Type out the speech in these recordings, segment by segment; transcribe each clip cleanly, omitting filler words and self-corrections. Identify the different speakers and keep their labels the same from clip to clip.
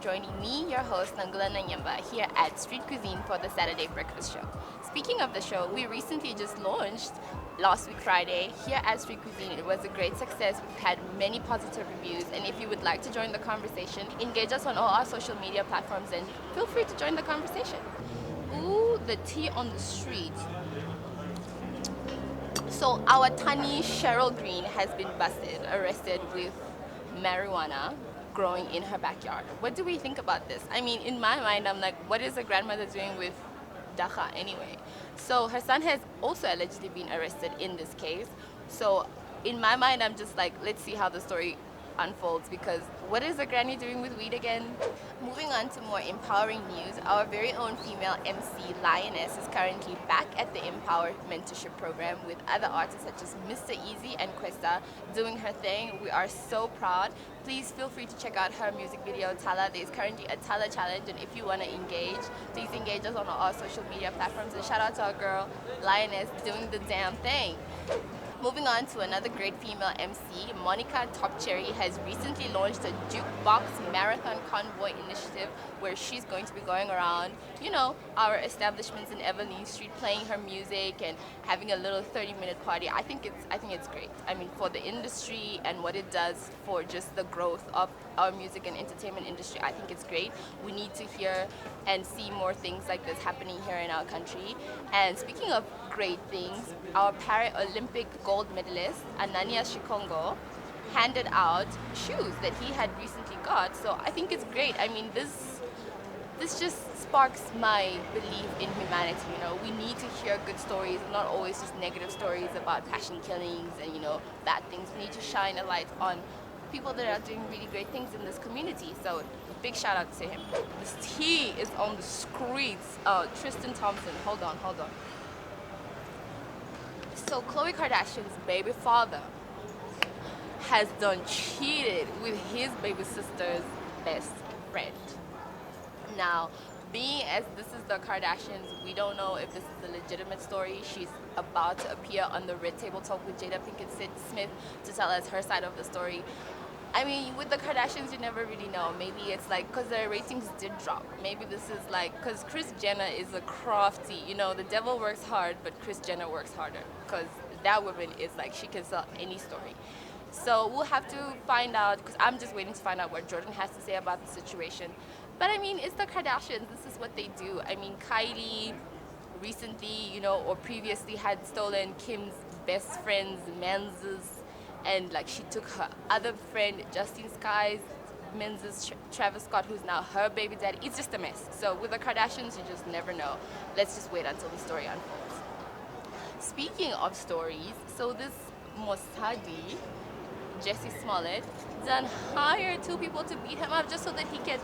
Speaker 1: joining me, your host Nangula Nanyamba, here at Street Cuisine for the Saturday Breakfast Show. Speaking of the show, we recently just launched last week Friday here at Street Cuisine. It was a great success. We've had many positive reviews, and if you would like to join the conversation, engage us on all our social media platforms and feel free to join the conversation. Ooh, the tea on the street. So our Tani Cheryl Green has been arrested with marijuana growing in her backyard. What do we think about this? I mean, in my mind, I'm like, what is a grandmother doing with dacha anyway? So her son has also allegedly been arrested in this case. So in my mind, I'm just like, let's see how the story unfolds, because what is a granny doing with weed again? Moving on to more empowering news, our very own female MC Lioness is currently back at the Empower Mentorship Program with other artists such as Mr. Easy and Questa doing her thing. We are so proud. Please feel free to check out her music video Tala. There's currently a Tala challenge, and if you want to engage, please engage us on our social media platforms, and shout out to our girl Lioness doing the damn thing. Moving on to another great female MC, Monica Topcherry has recently launched a jukebox marathon convoy initiative where she's going to be going around, our establishments in Evelyn Street, playing her music and having a little 30-minute party. I think it's great. I mean, for the industry and what it does for just the growth of our music and entertainment industry, I think it's great. We need to hear and see more things like this happening here in our country. And speaking of great things, our Paralympic gold medalist, Anania Shikongo, handed out shoes that he had recently got. So I think it's great. I mean, this just sparks my belief in humanity. We need to hear good stories, not always just negative stories about passion killings and, bad things. We need to shine a light on people that are doing really great things in this community. So big shout out to him. This tea is on the streets. Tristan Thompson, hold on. So Khloe Kardashian's baby father has done cheated with his baby sister's best friend. Now, being as this is the Kardashians, we don't know if this is a legitimate story. She's about to appear on the Red Table Talk with Jada Pinkett Smith to tell us her side of the story. I mean, with the Kardashians, you never really know. Maybe it's like, because their ratings did drop. Maybe this is like, because Kris Jenner is a crafty, the devil works hard, but Kris Jenner works harder. Because that woman is like, she can sell any story. So we'll have to find out, because I'm just waiting to find out what Jordan has to say about the situation. But I mean, it's the Kardashians. This is what they do. I mean, Kylie recently, or previously had stolen Kim's best friend's men's, and like she took her other friend, Justine Sky's men's Travis Scott, who's now her baby daddy. It's just a mess. So with the Kardashians, you just never know. Let's just wait until the story unfolds. Speaking of stories, so this Mossadi, Jesse Smollett, done hired two people to beat him up just so that he can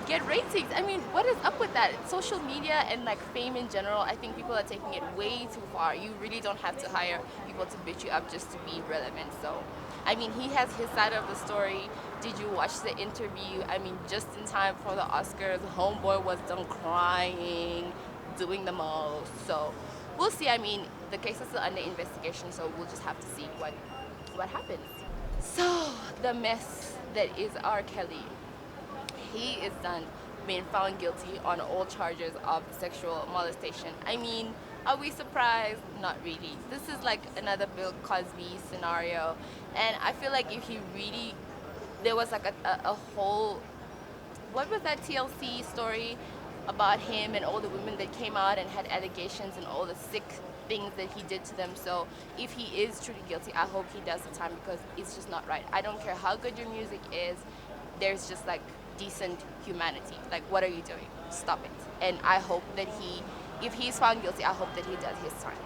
Speaker 1: get ratings. I mean, what is up with that? Social media and like fame in general, I think people are taking it way too far. You really don't have to hire people to beat you up just to be relevant. So, I mean, he has his side of the story. Did you watch the interview? I mean, just in time for the Oscars, homeboy was done crying, doing the most. So, we'll see. I mean, the case is still under investigation, so we'll just have to see what happens. So, the mess that is R. Kelly. He is being found guilty on all charges of sexual molestation. I mean, are we surprised? Not really. This is like another Bill Cosby scenario. And I feel like if he really, there was like a whole, what was that TLC story about him and all the women that came out and had allegations and all the sick things that he did to them. So if he is truly guilty, I hope he does the time, because it's just not right. I don't care how good your music is. There's just like decent humanity. Like, what are you doing? Stop it. And I hope that if he's found guilty, I hope that he does his time.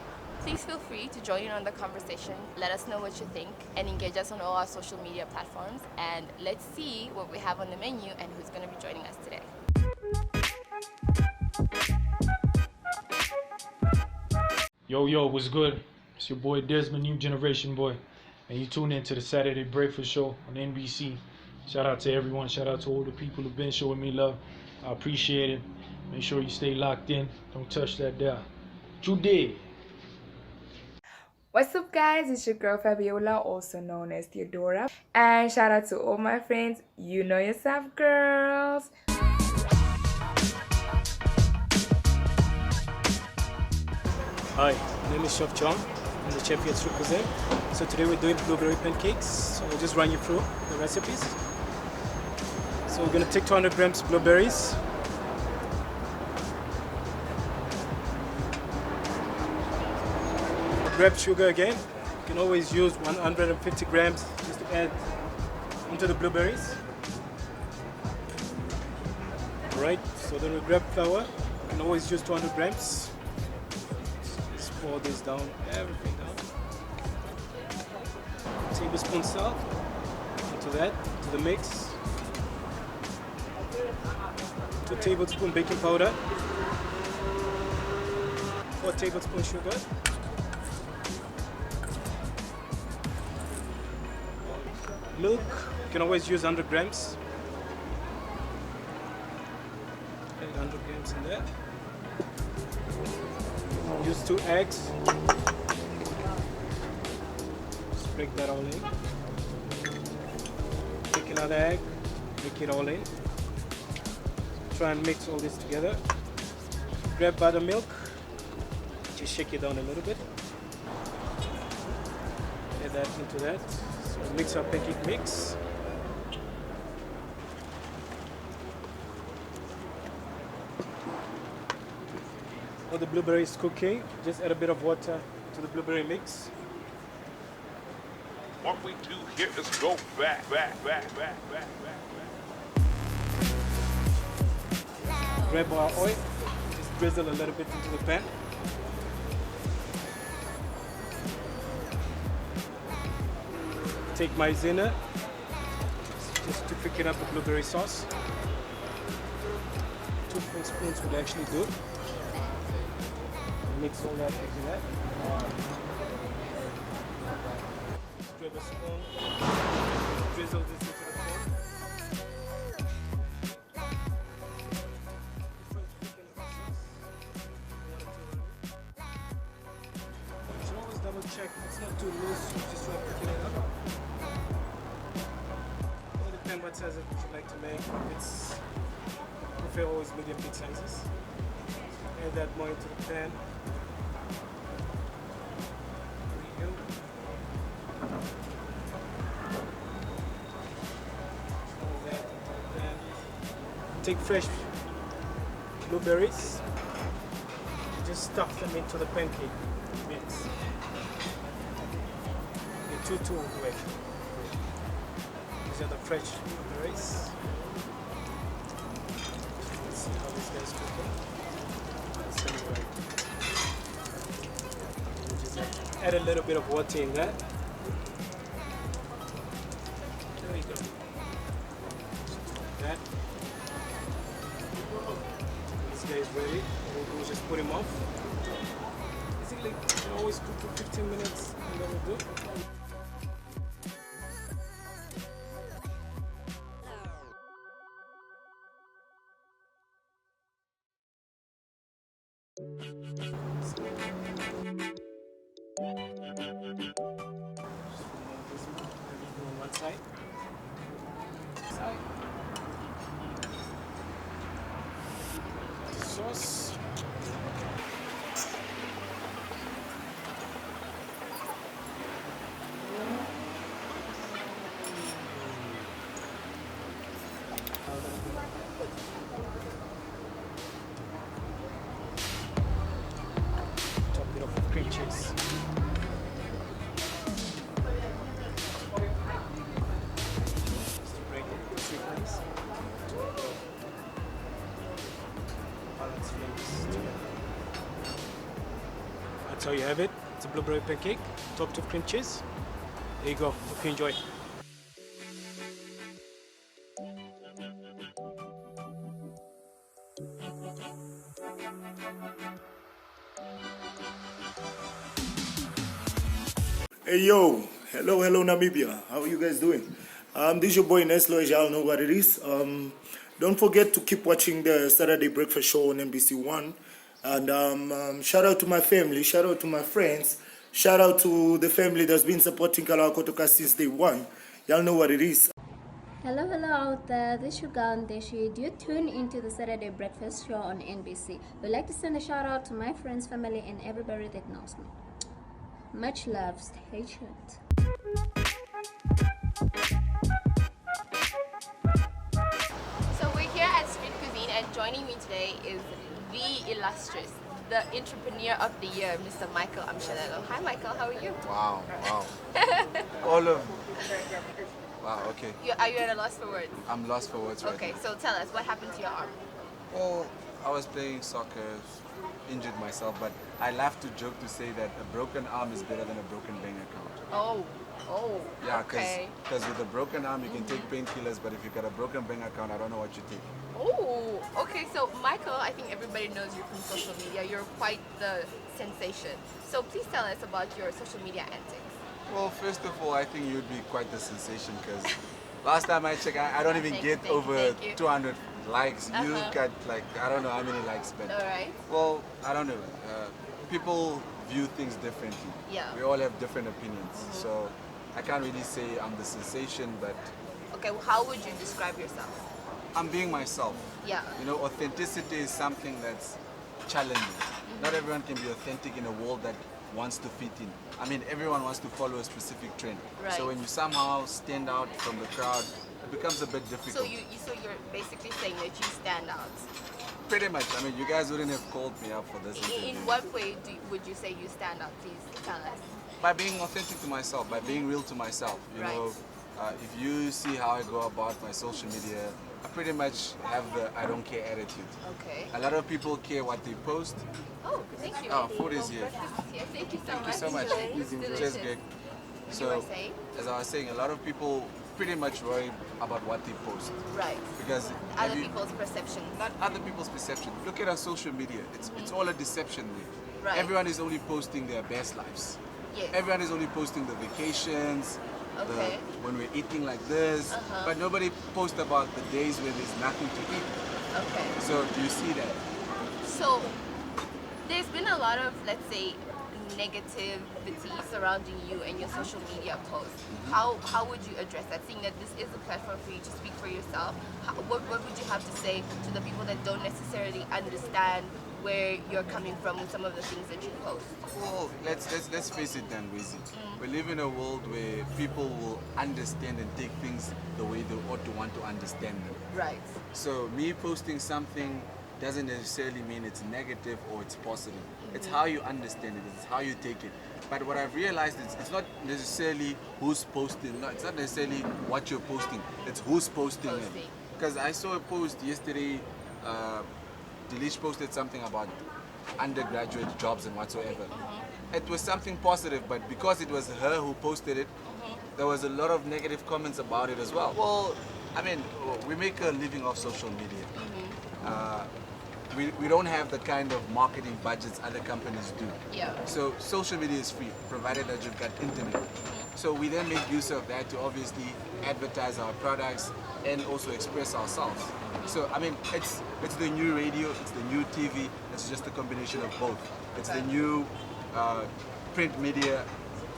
Speaker 1: Please feel free to join in on the conversation. Let us know what you think and engage us on all our social media platforms. And let's see what we have on the menu and who's going to be joining us today.
Speaker 2: Yo, what's good? It's your boy Desmond, New Generation Boy. And you tune in to the Saturday Breakfast Show on NBC. Shout out to everyone. Shout out to all the people who've been showing me love. I appreciate it. Make sure you stay locked in. Don't touch that dial. Today.
Speaker 3: What's up, guys? It's your girl Fabiola, also known as Theodora. And shout out to all my friends. You know yourself, girls.
Speaker 4: Hi, my name is Chef John. I'm the chef here at Street Cuisine. So today we're doing blueberry pancakes. So I'll just run you through the recipes. So we're gonna take 200 grams blueberries. Grab sugar again. You can always use 150 grams just to add into the blueberries. Alright, so then we grab flour. You can always use 200 grams. Just pour this down, everything down. Tablespoon salt into that, to the mix. 2 tablespoons baking powder. 4 tablespoons sugar. Milk, you can always use 100 grams. Add 100 grams in there. Use 2 eggs. Just break that all in. Take another egg, break it all in. Try and mix all this together. Grab buttermilk. Just shake it down a little bit. Add that into that. So mix our pancake mix. While the blueberry is cooking, just add a bit of water to the blueberry mix.
Speaker 5: What we do here is go back.
Speaker 4: Grab our oil, just drizzle a little bit into the pan. Take maizena, just to thicken up the blueberry sauce. 2 full spoons would actually do. Mix all that into that. Grab a spoon, drizzle this into the pan. You should always double check it's not too loose, you just try picking it up. It depends what size would you like to make. It's I prefer always medium big sizes. Add that more into the pan. There we go. All that into the pan. Take fresh blueberries. Just stuff them into the pancake mix. The two will do it. These are the fresh blueberries. Let's see how this guy's cooking. Just add a little bit of water in that. There we go. That. This guy is ready. We'll just put him off. Basically, you can always cook for 15 minutes and then we'll do. On one side. Sauce. Top it off with cream cheese. That's how you have it. It's a blueberry pancake, topped with cream cheese. There you go. Hope you enjoy.
Speaker 6: Hey yo, hello Namibia. How are you guys doing? This is your boy Neslo, as y'all know what it is. Don't forget to keep watching the Saturday Breakfast Show on NBC1. And shout out to my family, shout out to my friends, shout out to the family that's been supporting Kalawa Kotoka since day one. Y'all know what it is.
Speaker 7: Hello, hello out there. This is your girl Ndeshi. You tune into the Saturday Breakfast Show on NBC. We'd like to send a shout out to my friends, family, and everybody that knows me. Much love. Stay tuned.
Speaker 1: So we're here at Street Cuisine, and joining me today is the illustrious, the entrepreneur of the year, Mr. Michael Amushelelo. Hi Michael, how are you?
Speaker 8: Wow. All of. Wow, okay.
Speaker 1: Are you at a loss for words?
Speaker 8: I'm lost for words right
Speaker 1: Okay,
Speaker 8: now.
Speaker 1: so tell us, what happened to your arm?
Speaker 8: Well, I was playing soccer, injured myself, but I laugh to joke to say that a broken arm is better than a broken bank account.
Speaker 1: Oh,
Speaker 8: Yeah,
Speaker 1: okay.
Speaker 8: because with a broken arm you can take painkillers, but if you got a broken bank account, I don't know what you take.
Speaker 1: Oh, okay. So, Michael, I think everybody knows you from social media. You're quite the sensation. So, please tell us about your social media antics.
Speaker 8: Well, first of all, I think you'd be quite the sensation because last time I checked, I don't even
Speaker 1: Thank
Speaker 8: get
Speaker 1: you,
Speaker 8: over
Speaker 1: thank you.
Speaker 8: 200 likes. You
Speaker 1: Uh-huh.
Speaker 8: got like, I don't know how many likes, but
Speaker 1: All right.
Speaker 8: well, I don't know. People view things differently.
Speaker 1: Yeah.
Speaker 8: We all have different opinions. So I can't really say I'm the sensation, but
Speaker 1: Okay, well, how would you describe yourself?
Speaker 8: I'm being myself.
Speaker 1: Yeah.
Speaker 8: You know, authenticity is something that's challenging. Not everyone can be authentic in a world that wants to fit in. I mean, everyone wants to follow a specific trend.
Speaker 1: Right.
Speaker 8: So when you somehow stand out from the crowd, it becomes a bit difficult.
Speaker 1: So you're basically saying that you stand out.
Speaker 8: Pretty much. I mean, you guys wouldn't have called me up for this interview.
Speaker 1: In what way would you say you stand out? Please tell us.
Speaker 8: By being authentic to myself, by being real to myself. You
Speaker 1: Right.
Speaker 8: know, if you see how I go about my social media, I pretty much have the I don't care attitude.
Speaker 1: Okay.
Speaker 8: A lot of people care what they post.
Speaker 1: Oh, thank you.
Speaker 8: Oh, food is here.
Speaker 1: Breakfast is here. Thank you so
Speaker 8: Thank
Speaker 1: much.
Speaker 8: you so much.
Speaker 1: It's delicious.
Speaker 8: Cheers, Greg.
Speaker 1: You
Speaker 8: So,
Speaker 1: were saying?
Speaker 8: as I was saying, a lot of people pretty much worry about what they post
Speaker 1: Right.
Speaker 8: because
Speaker 1: Other
Speaker 8: have you-
Speaker 1: people's perceptions.
Speaker 8: not other people's perception. Look at our social media. It's all a deception there.
Speaker 1: Right.
Speaker 8: Everyone is only posting their best lives.
Speaker 1: Yes.
Speaker 8: Everyone is only posting the vacations,
Speaker 1: Okay.
Speaker 8: when we're eating like this, but nobody posts about the days where there's nothing to eat.
Speaker 1: Okay.
Speaker 8: So do you see that?
Speaker 1: So there's been a lot of, let's say, negativity surrounding you and your social media posts. How would you address that? Seeing that this is a platform for you to speak for yourself, what would you have to say to the people that don't necessarily understand where you're coming from with some of the things that you post?
Speaker 8: Well, let's face it then, Wizy. We live in a world where people will understand and take things the way they ought to want to understand them.
Speaker 1: Right.
Speaker 8: So me posting something doesn't necessarily mean it's negative or it's positive. It's how you understand it, it's how you take it. But what I've realized is it's not necessarily who's posting, it's not necessarily what you're posting, it's who's posting it.
Speaker 1: Posting.
Speaker 8: Because I saw a post yesterday, Delish posted something about undergraduate jobs and whatsoever. It was something positive, but because it was her who posted it, there was a lot of negative comments about it as well. Well, I mean, we make a living off social media. We don't have the kind of marketing budgets other companies do.
Speaker 1: Yeah.
Speaker 8: So social media is free, provided that you've got internet. So we then make use of that to obviously advertise our products and also express ourselves. So I mean, it's the new radio, it's the new TV, it's just a combination of both. It's the new print media.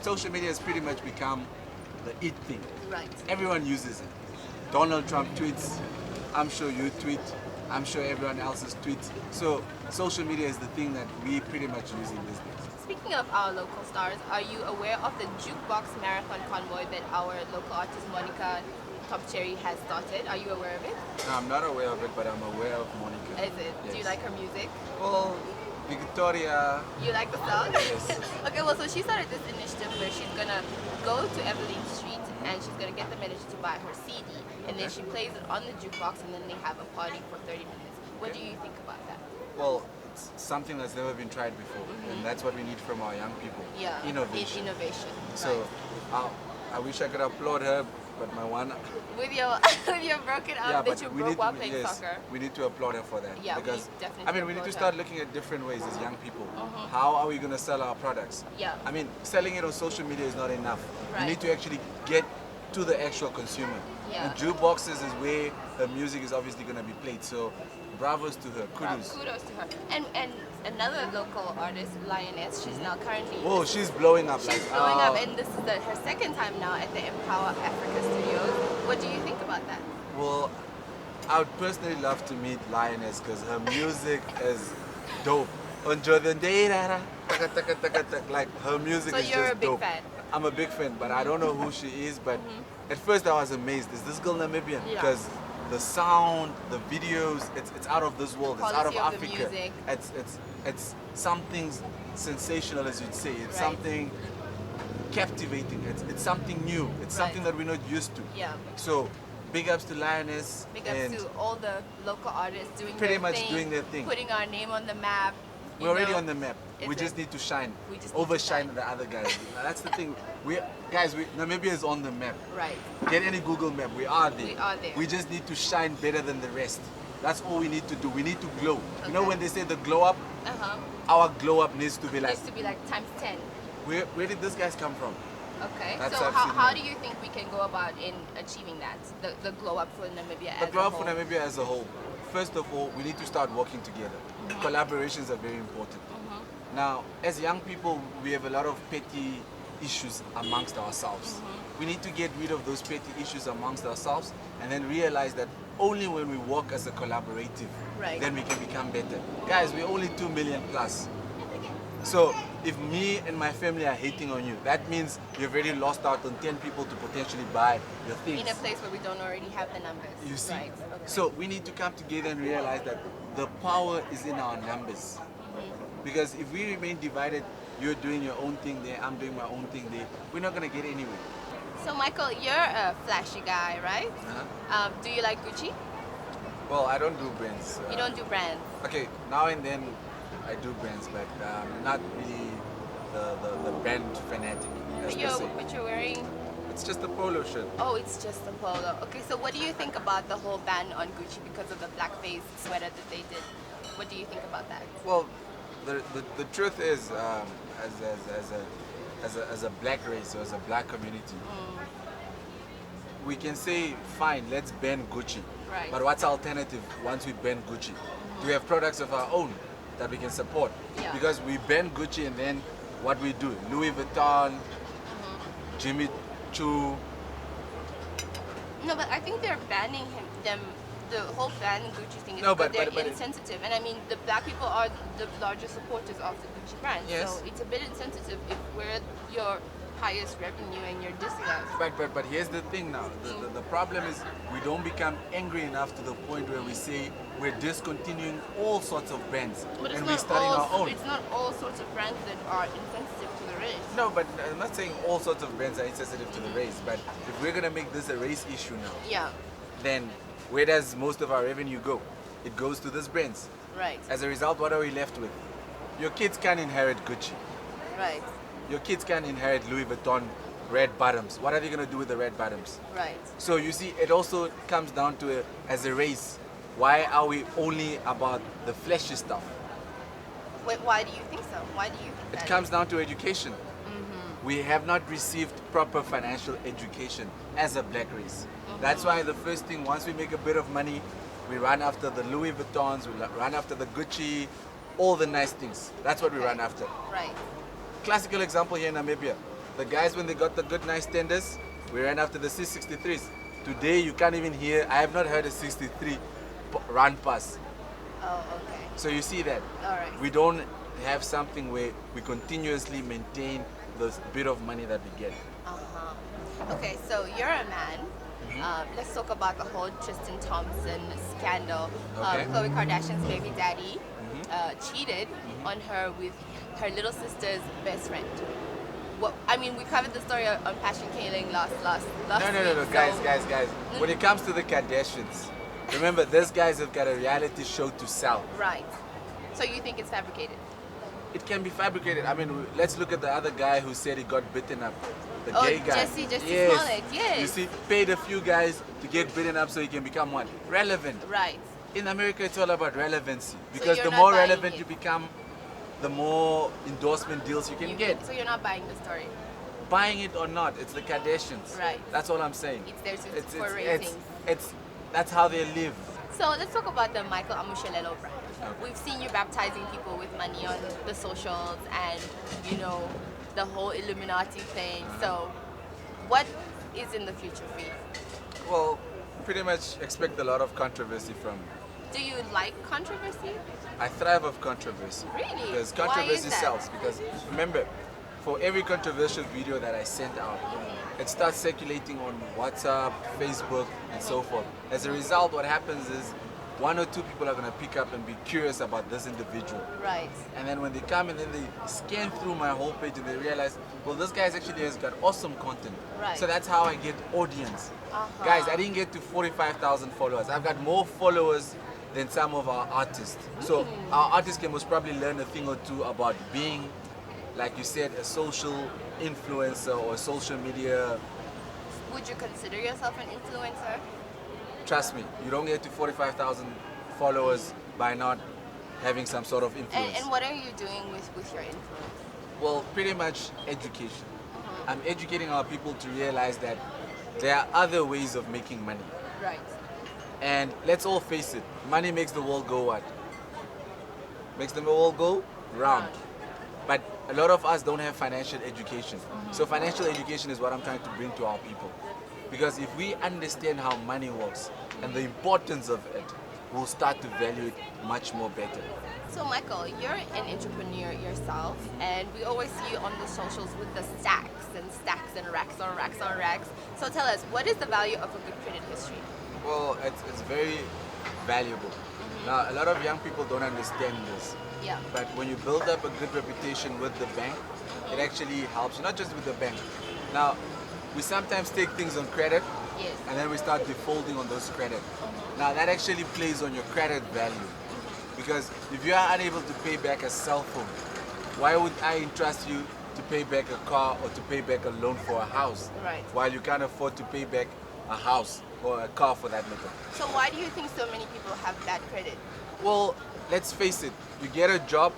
Speaker 8: Social media has pretty much become the it thing.
Speaker 1: Right.
Speaker 8: Everyone uses it. Donald Trump tweets, I'm sure you tweet, I'm sure everyone else is tweets. So social media is the thing that we pretty much use in these days.
Speaker 1: Speaking of our local stars, are you aware of the jukebox marathon convoy that our local artist Monica Top Cherry has started? Are you aware of it?
Speaker 8: No, I'm not aware of it, but I'm aware of Monica.
Speaker 1: Is it? Do you
Speaker 8: Yes.
Speaker 1: like her music?
Speaker 8: Well, Victoria.
Speaker 1: You like the song?
Speaker 8: Yes.
Speaker 1: Okay, well, so she started this initiative where she's gonna go to Evelyn Street and she's gonna get the manager to buy her CD, and then she plays it on the jukebox, and then they have a party for 30 minutes. What do you think about that?
Speaker 8: Well, it's something that's never been tried before, and that's what we need from our young people.
Speaker 1: Yeah.
Speaker 8: Innovation.
Speaker 1: Innovation.
Speaker 8: So,
Speaker 1: right.
Speaker 8: I wish I could applaud her, but my one.
Speaker 1: With your with your broken arm
Speaker 8: Yeah,
Speaker 1: that
Speaker 8: but
Speaker 1: you
Speaker 8: we
Speaker 1: broke
Speaker 8: need
Speaker 1: while
Speaker 8: to,
Speaker 1: playing
Speaker 8: yes,
Speaker 1: soccer.
Speaker 8: we need to applaud her for that.
Speaker 1: Yeah, we
Speaker 8: because
Speaker 1: definitely
Speaker 8: I mean, we need to
Speaker 1: applaud
Speaker 8: start
Speaker 1: her.
Speaker 8: looking at different ways as young people. How are we going to sell our products?
Speaker 1: Yeah.
Speaker 8: I mean, selling it on social media is not enough.
Speaker 1: Right.
Speaker 8: You need to actually get to the actual consumer.
Speaker 1: Yeah.
Speaker 8: The jukeboxes is where her music is obviously going to be played. So, bravos to her. Kudos.
Speaker 1: Kudos to her. And another local artist, Lioness, she's now currently
Speaker 8: Oh, she's blowing up.
Speaker 1: she's
Speaker 8: like,
Speaker 1: blowing up,
Speaker 8: oh.
Speaker 1: and this is her second time now at the Empower Africa Studios. What do you think about about that?
Speaker 8: Well, I would personally love to meet Lioness because her music is dope. Enjoy the day, like her music
Speaker 1: So
Speaker 8: is
Speaker 1: you're
Speaker 8: just
Speaker 1: a big
Speaker 8: dope.
Speaker 1: fan?
Speaker 8: I'm a big fan, but I don't know who she is. But at first I was amazed. Is this girl Namibian?
Speaker 1: Yeah.
Speaker 8: Because the sound, the videos, it's out of this world. It's out of
Speaker 1: Quality of the
Speaker 8: Africa.
Speaker 1: music.
Speaker 8: It's something sensational, as you'd say. It's
Speaker 1: Right.
Speaker 8: something captivating. It's something new. It's something
Speaker 1: Right.
Speaker 8: that we're not used to.
Speaker 1: Yeah.
Speaker 8: So, big ups to Lioness.
Speaker 1: Big ups
Speaker 8: and
Speaker 1: to all the local artists doing
Speaker 8: Pretty
Speaker 1: their
Speaker 8: much
Speaker 1: thing,
Speaker 8: doing their thing.
Speaker 1: putting our name on the map. you
Speaker 8: we're already
Speaker 1: know.
Speaker 8: on the map. We
Speaker 1: It's
Speaker 8: just
Speaker 1: a-
Speaker 8: need to shine.
Speaker 1: we just need to
Speaker 8: Overshine
Speaker 1: shine.
Speaker 8: the other guys. That's the thing. Namibia is on the map.
Speaker 1: Right.
Speaker 8: Get any Google map. We are there.
Speaker 1: We are there.
Speaker 8: We just need to shine better than the rest. That's all we need to do. We need to glow. You know
Speaker 1: Okay.
Speaker 8: when they say the glow up,
Speaker 1: Uh-huh.
Speaker 8: our glow up needs to be like,
Speaker 1: Needs to be like times 10.
Speaker 8: where did these guys come from?
Speaker 1: Okay.
Speaker 8: That's
Speaker 1: So
Speaker 8: absolutely
Speaker 1: how
Speaker 8: right.
Speaker 1: do you think we can go about in achieving that? The glow up for Namibia
Speaker 8: The
Speaker 1: as
Speaker 8: glow
Speaker 1: a
Speaker 8: up for
Speaker 1: whole?
Speaker 8: Namibia as a whole. First of all, we need to start working together. Collaborations are very important. Now, as young people, we have a lot of petty issues amongst ourselves. We need to get rid of those petty issues amongst ourselves and then realize that only when we work as a collaborative,
Speaker 1: Right.
Speaker 8: then we can become better. Guys, we're only 2 million plus. So if me and my family are hating on you, that means you've already lost out on 10 people to potentially buy your things.
Speaker 1: In a place where we don't already have the numbers.
Speaker 8: You see?
Speaker 1: Right. Okay.
Speaker 8: So we need to come together and realize that the power is in our numbers. Because if we remain divided, you're doing your own thing there, I'm doing my own thing there, we're not going to get anywhere.
Speaker 1: So Michael, you're a flashy guy, right? Do you like Gucci?
Speaker 8: Well, I don't do brands.
Speaker 1: You don't do brands.
Speaker 8: Okay, now and then I do brands, but not really the brand fanatic, as they say.
Speaker 1: But you're wearing...
Speaker 8: It's just a polo shirt.
Speaker 1: Oh, it's just a polo. Okay, so what do you think about the whole ban on Gucci because of the blackface sweater that they did? What do you think about that?
Speaker 8: Well, the truth is, as a black race or as a black community, we can say, fine, let's ban Gucci.
Speaker 1: Right.
Speaker 8: But what's the alternative once we ban Gucci? Do we have products of our own that we can support?
Speaker 1: Yeah.
Speaker 8: Because we ban Gucci and then what we do? Louis Vuitton, Jimmy Choo.
Speaker 1: No, but I think they're banning them. The whole banning Gucci thing is
Speaker 8: No,
Speaker 1: because
Speaker 8: but
Speaker 1: they're insensitive. And I mean, the black people are the largest supporters of the Gucci brand.
Speaker 8: Yes.
Speaker 1: So it's a bit insensitive if we're your highest revenue and you're dissing us.
Speaker 8: But here's the thing now. The problem is we don't become angry enough to the point where we say we're discontinuing all sorts of brands
Speaker 1: But it's
Speaker 8: and we're
Speaker 1: not
Speaker 8: starting our
Speaker 1: all.
Speaker 8: own.
Speaker 1: It's not all sorts of brands that are insensitive to the race.
Speaker 8: No, but I'm not saying all sorts of brands are insensitive to the race. But if we're gonna make this a race issue now,
Speaker 1: Yeah.
Speaker 8: then where does most of our revenue go? It goes to these brands.
Speaker 1: Right.
Speaker 8: As a result, what are we left with? Your kids can't inherit Gucci.
Speaker 1: Right.
Speaker 8: Your kids can't inherit Louis Vuitton red bottoms. What are they gonna do with the red bottoms?
Speaker 1: Right.
Speaker 8: So you see, it also comes down to as a race, why are we only about the fleshy stuff?
Speaker 1: Wait, why do you think so? Why do you think
Speaker 8: It
Speaker 1: that?
Speaker 8: comes down to education. We have not received proper financial education as a black race. That's why the first thing, once we make a bit of money, we run after the Louis Vuittons, we run after the Gucci, all the nice things. That's what we run after.
Speaker 1: Right.
Speaker 8: Classical example here in Namibia. The guys, when they got the good nice tenders, we ran after the C63s. Today, you can't even hear, I have not heard a 63 run pass.
Speaker 1: Oh, okay.
Speaker 8: So you see that.
Speaker 1: All right.
Speaker 8: We don't have something where we continuously maintain the bit of money that we get.
Speaker 1: Okay, so you're a man. Let's talk about the whole Tristan Thompson scandal.
Speaker 8: Okay.
Speaker 1: Khloe Kardashian's baby daddy cheated on her with her little sister's best friend. What, I mean, we covered the story on Passion Kaling last
Speaker 8: No,
Speaker 1: week,
Speaker 8: guys,
Speaker 1: so-
Speaker 8: guys. When it comes to the Kardashians, remember, these guys have got a reality show to sell.
Speaker 1: Right. So you think it's fabricated?
Speaker 8: It can be fabricated. I mean, let's look at the other guy who said he got bitten up. The
Speaker 1: Oh,
Speaker 8: gay guy.
Speaker 1: Jesse
Speaker 8: Yes.
Speaker 1: Smollett, yes.
Speaker 8: You see, paid a few guys to get bitten up so he can become what? Relevant.
Speaker 1: Right.
Speaker 8: In America, it's all about relevancy. Because
Speaker 1: you're
Speaker 8: the
Speaker 1: not
Speaker 8: more
Speaker 1: buying
Speaker 8: relevant
Speaker 1: it.
Speaker 8: you become, the more endorsement deals you can get.
Speaker 1: So you're not buying the story?
Speaker 8: Buying it or not, it's the Kardashians.
Speaker 1: Right.
Speaker 8: That's all I'm saying.
Speaker 1: It's theirs
Speaker 8: It's,
Speaker 1: for
Speaker 8: it's,
Speaker 1: ratings.
Speaker 8: that's how they live.
Speaker 1: So let's talk about the Michael Amushelelo brand.
Speaker 8: Okay.
Speaker 1: We've seen you baptizing people with money on the socials and, you know, the whole Illuminati thing. So what is in the future for you?
Speaker 8: Well, pretty much expect a lot of controversy from me.
Speaker 1: Do you like controversy?
Speaker 8: I thrive of controversy.
Speaker 1: Really?
Speaker 8: Because
Speaker 1: Why is
Speaker 8: controversy
Speaker 1: that?
Speaker 8: sells. Because remember, for every controversial video that I send out, it starts circulating on WhatsApp, Facebook, and so forth. As a result, what happens is one or two people are going to pick up and be curious about this individual.
Speaker 1: Right.
Speaker 8: And then when they come and then they scan through my whole page and they realize, well, this guy actually has got awesome content.
Speaker 1: Right.
Speaker 8: So that's how I get audience.
Speaker 1: Uh-huh.
Speaker 8: Guys, I didn't get to 45,000 followers. I've got more followers than some of our artists. So our artists can most probably learn a thing or two about being, like you said, a social influencer or a social media.
Speaker 1: Would you consider yourself an influencer?
Speaker 8: Trust me, you don't get to 45,000 followers by not having some sort of influence.
Speaker 1: And what are you doing with your influence?
Speaker 8: Well, pretty much education. I'm educating our people to realize that there are other ways of making money.
Speaker 1: Right.
Speaker 8: And let's all face it, money makes the world go what? Makes the world go round. But a lot of us don't have financial education. So financial education is what I'm trying to bring to our people. Because if we understand how money works and the importance of it, we'll start to value it much more better.
Speaker 1: So Michael, you're an entrepreneur yourself, and we always see you on the socials with the stacks and racks on racks on racks. So tell us, what is the value of a good credit history?
Speaker 8: Well, it's very valuable. Now, a lot of young people don't understand this.
Speaker 1: Yeah.
Speaker 8: But when you build up a good reputation with the bank, it actually helps you, not just with the bank. Now, we sometimes take things on credit,
Speaker 1: Yes.
Speaker 8: and then we start defaulting on those credit. Now, that actually plays on your credit value. Because if you are unable to pay back a cell phone, why would I entrust you to pay back a car or to pay back a loan for a house?
Speaker 1: Right.
Speaker 8: While you can't afford to pay back a house or a car for that matter.
Speaker 1: So why do you think so many people have bad credit?
Speaker 8: Well, let's face it, you get a job,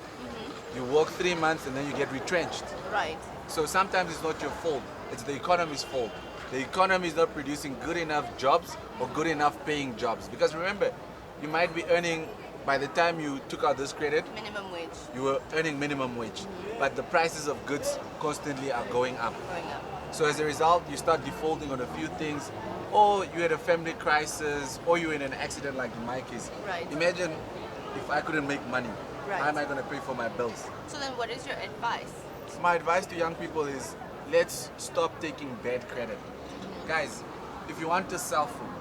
Speaker 8: you work 3 months and then you get retrenched.
Speaker 1: Right.
Speaker 8: So sometimes it's not your fault, it's the economy's fault. The economy is not producing good enough jobs or good enough paying jobs. Because remember, you might be earning, by the time you took out this credit,
Speaker 1: Minimum wage
Speaker 8: you were earning minimum wage. But the prices of goods constantly are going up.
Speaker 1: going up.
Speaker 8: So as a result, you start defaulting on a few things, or you had a family crisis, or you were in an accident like in my case.
Speaker 1: Right.
Speaker 8: Imagine if I couldn't make money,
Speaker 1: Right.
Speaker 8: how am I going to pay for my bills?
Speaker 1: So then what is your advice?
Speaker 8: My advice to young people is, let's stop taking bad credit. Guys, if you want a cell phone,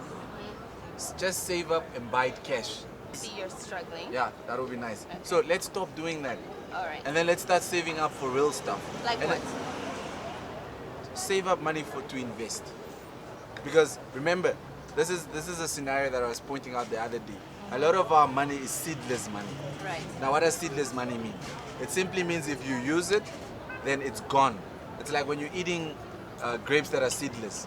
Speaker 8: just save up and buy it cash.
Speaker 1: See you're struggling.
Speaker 8: Yeah, that would be nice.
Speaker 1: Okay.
Speaker 8: So let's stop doing that.
Speaker 1: All right.
Speaker 8: And then let's start saving up for real stuff.
Speaker 1: Like
Speaker 8: And
Speaker 1: what?
Speaker 8: then save up money to invest. Because remember, this is a scenario that I was pointing out the other day. A lot of our money is seedless money.
Speaker 1: Right.
Speaker 8: Now what does seedless money mean? It simply means if you use it, then it's gone. It's like when you're eating grapes that are seedless.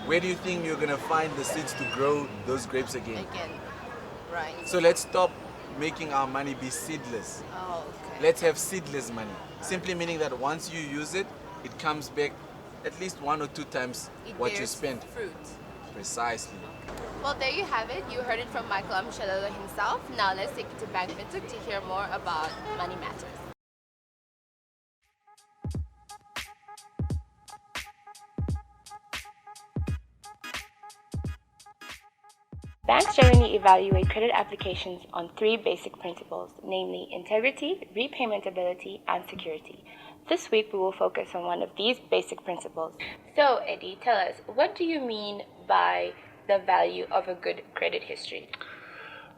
Speaker 8: Where do you think you're gonna find the seeds to grow those grapes again?
Speaker 1: Again. Right.
Speaker 8: So let's stop making our money be seedless.
Speaker 1: Oh, okay.
Speaker 8: Let's have seedless money. Simply meaning that once you use it, it comes back at least 1 or 2 times
Speaker 1: It
Speaker 8: what you
Speaker 1: bears
Speaker 8: spent.
Speaker 1: fruit.
Speaker 8: Precisely.
Speaker 1: Well, there you have it. You heard it from Michael Amushelelo himself. Now let's take it to Bank Vintuk to hear more about money matters. Banks generally evaluate credit applications on 3 basic principles, namely integrity, repayment ability, and security. This week we will focus on one of these basic principles. So, Eddie, tell us, what do you mean by the value of a good credit history?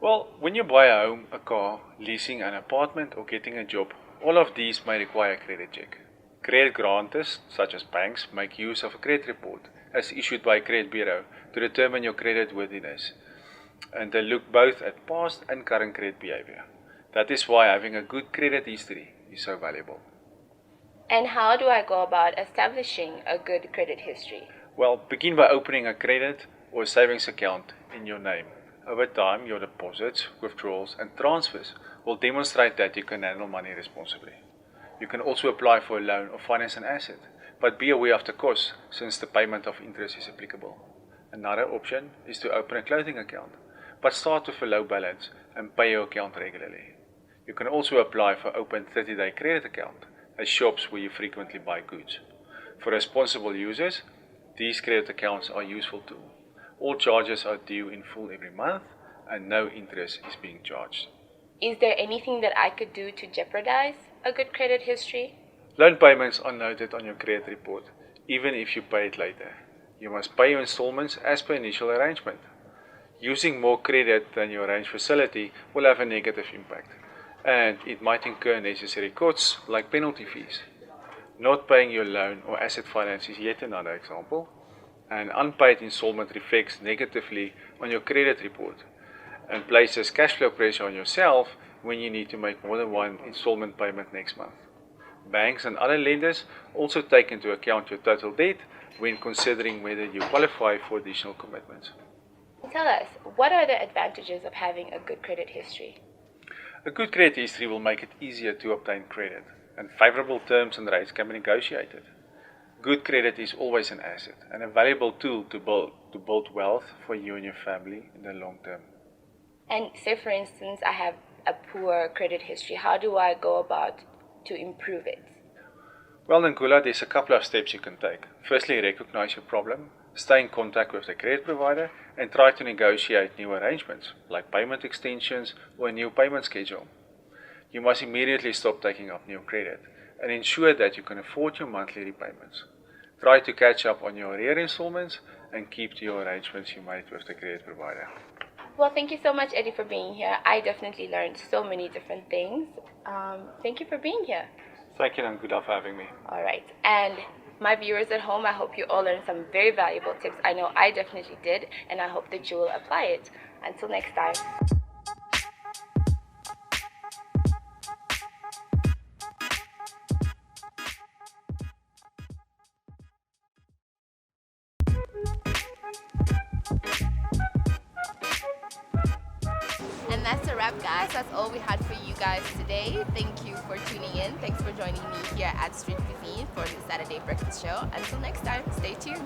Speaker 2: Well, when you buy a home, a car, leasing an apartment, or getting a job, all of these may require a credit check. Credit grantors, such as banks, make use of a credit report as issued by a credit bureau to determine your credit worthiness. And they look both at past and current credit behavior. That is why having a good credit history is so valuable.
Speaker 1: And how do I go about establishing a good credit history?
Speaker 2: Well, begin by opening a credit or savings account in your name. Over time, your deposits, withdrawals, and transfers will demonstrate that you can handle money responsibly. You can also apply for a loan or finance an asset, but be aware of the costs since the payment of interest is applicable. Another option is to open a clothing account, but start with a low balance and pay your account regularly. You can also apply for open 30-day credit account at shops where you frequently buy goods. For responsible users, these credit accounts are useful too.
Speaker 9: All charges are due in full every month and no interest is being charged.
Speaker 1: Is there anything that I could do to jeopardize a good credit history?
Speaker 9: Loan payments are noted on your credit report, even if you pay it later. You must pay your installments as per initial arrangement. Using more credit than your arranged facility will have a negative impact, and it might incur necessary costs like penalty fees. Not paying your loan or asset finance is yet another example. An unpaid installment reflects negatively on your credit report and places cash flow pressure on yourself when you need to make more than one installment payment next month. Banks and other lenders also take into account your total debt when considering whether you qualify for additional commitments.
Speaker 1: Tell us, what are the advantages of having a good credit history?
Speaker 9: A good credit history will make it easier to obtain credit, and favorable terms and rates can be negotiated. Good credit is always an asset and a valuable tool to build wealth for you and your family in the long term.
Speaker 1: And say for instance, I have a poor credit history. How do I go about to improve it?
Speaker 9: Well, Nkula, there's a couple of steps you can take. Firstly, recognize your problem, stay in contact with the credit provider, and try to negotiate new arrangements, like payment extensions or a new payment schedule. You must immediately stop taking up new credit and ensure that you can afford your monthly repayments. Try to catch up on your arrear installments and keep to your arrangements you made with the credit provider.
Speaker 1: Well, thank you so much, Eddie, for being here. I definitely learned so many different things. Thank you for being here.
Speaker 9: Thank you, Nkula, for having me.
Speaker 1: All right. And my viewers at home, I hope you all learned some very valuable tips. I know I definitely did, and I hope that you will apply it. Until next time. And that's a wrap, guys. That's all we had for you guys today. Thank you for tuning in. Thanks for joining me here at Street Cuisine for the Saturday Breakfast Show. Until next time, stay tuned.